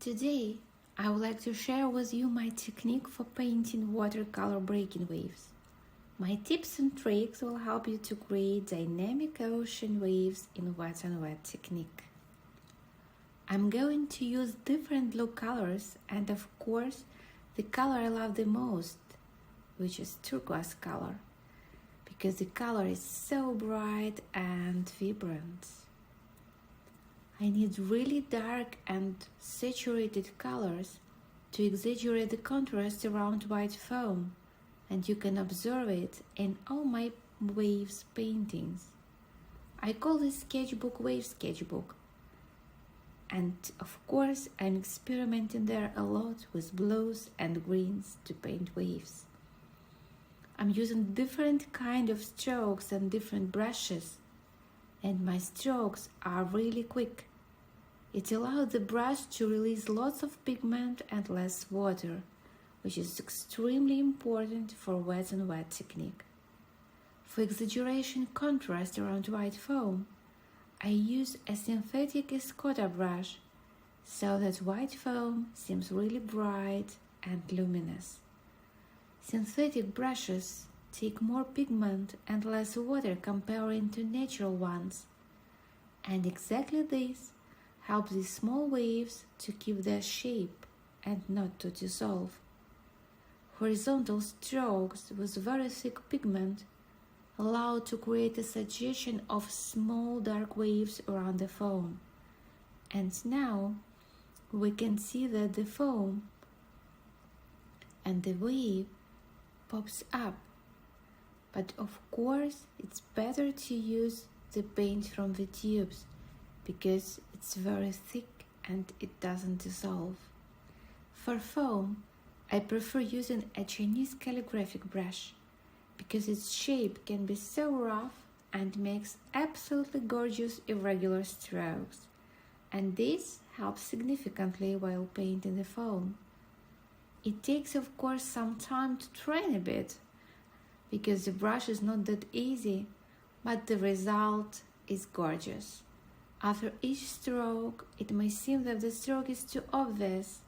Today, I would like to share with you my technique for painting watercolor breaking waves. My tips and tricks will help you to create dynamic ocean waves in wet on wet technique. I'm going to use different blue colors and of course the color I love the most, which is turquoise color, because the color is so bright and vibrant. I need really dark and saturated colors to exaggerate the contrast around white foam, and you can observe it in all my waves paintings. I call this sketchbook Wave Sketchbook, and of course I'm experimenting there a lot with blues and greens to paint waves. I'm using different kind of strokes and different brushes, and my strokes are really quick. It allows the brush to release lots of pigment and less water, which is extremely important for wet on wet technique. For exaggeration contrast around white foam, I use a synthetic Escoda brush so that white foam seems really bright and luminous. Synthetic brushes take more pigment and less water comparing to natural ones, and exactly this helps these small waves to keep their shape and not to dissolve. Horizontal strokes with very thick pigment allow to create a suggestion of small dark waves around the foam. And now we can see that the foam and the wave pops up. But of course it's better to use the paint from the tubes because it's very thick and it doesn't dissolve. For foam, I prefer using a Chinese calligraphic brush because its shape can be so rough and makes absolutely gorgeous irregular strokes, and this helps significantly while painting the foam. It takes of course some time to train a bit because the brush is not that easy, but the result is gorgeous. After each stroke, it may seem that the stroke is too obvious,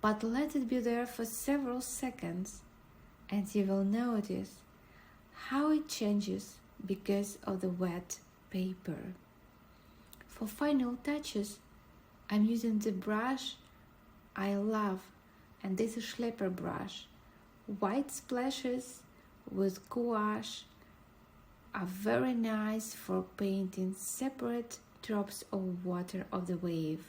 but let it be there for several seconds and you will notice how it changes because of the wet paper. For final touches, I'm using the brush I love, and this is sleper brush. White splashes with gouache are very nice for painting separate drops of water of the wave.